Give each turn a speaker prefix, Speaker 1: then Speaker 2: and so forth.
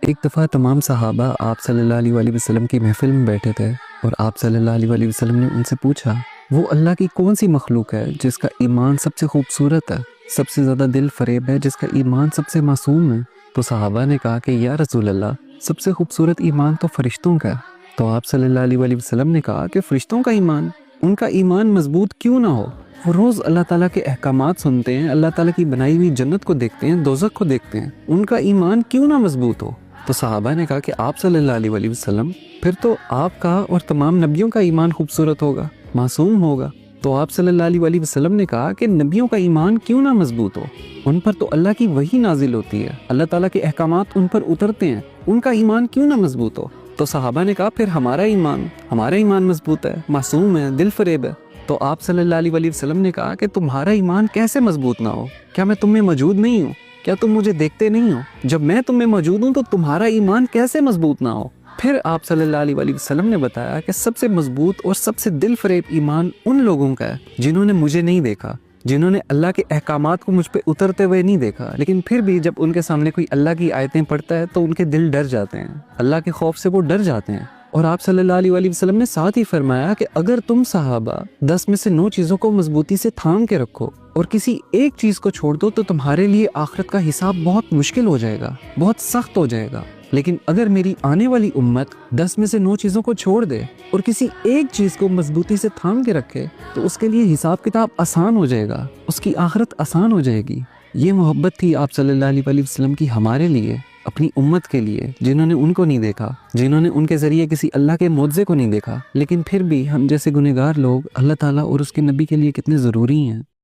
Speaker 1: ایک دفعہ تمام صحابہ آپ صلی اللہ علیہ وسلم کی محفل میں بیٹھے تھے اور آپ صلی اللہ علیہ وسلم نے ان سے پوچھا، وہ اللہ کی کون سی مخلوق ہے جس کا ایمان سب سے خوبصورت ہے، سب سے زیادہ دل فریب ہے، جس کا ایمان سب سے معصوم ہے؟ تو صحابہ نے کہا کہ یا رسول اللہ، سب سے خوبصورت ایمان تو فرشتوں کا ہے۔ تو آپ صلی اللہ علیہ وسلم نے کہا کہ فرشتوں کا ایمان، ان کا ایمان مضبوط کیوں نہ ہو؟ وہ روز اللہ تعالیٰ کے احکامات سنتے ہیں، اللہ تعالیٰ کی بنائی ہوئی جنت کو دیکھتے ہیں، دوزخ کو دیکھتے ہیں، ان کا ایمان کیوں نہ مضبوط ہو؟ تو صحابہ نے کہا کہ آپ صلی اللہ علیہ وسلم، پھر تو آپ کا اور تمام نبیوں کا ایمان خوبصورت ہوگا، معصوم ہوگا۔ تو آپ صلی اللہ علیہ وسلم نے کہا کہ نبیوں کا ایمان کیوں نہ مضبوط ہو؟ ان پر تو اللہ کی وحی نازل ہوتی ہے، اللہ تعالیٰ کے احکامات ان پر اترتے ہیں، ان کا ایمان کیوں نہ مضبوط ہو؟ تو صحابہ نے کہا پھر ہمارا ایمان مضبوط ہے، معصوم ہے، دل فریب ہے۔ تو آپ صلی اللہ علیہ وسلم نے کہا کہ تمہارا ایمان کیسے مضبوط نہ ہو؟ کیا میں تم میں موجود نہیں ہوں؟ کیا تم مجھے دیکھتے نہیں ہو؟ جب میں تم میں موجود ہوں تو تمہارا ایمان کیسے مضبوط نہ ہو؟ پھر آپ صلی اللہ علیہ وسلم نے بتایا کہ سب سے مضبوط اور سب سے دل فریب ایمان ان لوگوں کا ہے جنہوں نے مجھے نہیں دیکھا، جنہوں نے اللہ کے احکامات کو مجھ پہ اترتے ہوئے نہیں دیکھا، لیکن پھر بھی جب ان کے سامنے کوئی اللہ کی آیتیں پڑھتا ہے تو ان کے دل ڈر جاتے ہیں، اللہ کے خوف سے وہ ڈر جاتے ہیں۔ اور آپ صلی اللہ علیہ وسلم نے ساتھ ہی فرمایا کہ اگر تم صحابہ 10 میں سے 9 چیزوں کو مضبوطی سے تھام کے رکھو اور کسی ایک چیز کو چھوڑ دو تو تمہارے لیے آخرت کا حساب بہت مشکل ہو جائے گا، بہت سخت ہو جائے گا۔ لیکن اگر میری آنے والی امت 10 میں سے 9 چیزوں کو چھوڑ دے اور کسی ایک چیز کو مضبوطی سے تھام کے رکھے تو اس کے لیے حساب کتاب آسان ہو جائے گا، اس کی آخرت آسان ہو جائے گی۔ یہ محبت تھی آپ صلی اللہ علیہ وسلم کی ہمارے لیے، اپنی امت کے لیے، جنہوں نے ان کو نہیں دیکھا، جنہوں نے ان کے ذریعے کسی اللہ کے معجزے کو نہیں دیکھا، لیکن پھر بھی ہم جیسے گنہگار لوگ اللہ تعالیٰ اور اس کے نبی کے لیے کتنے ضروری ہیں۔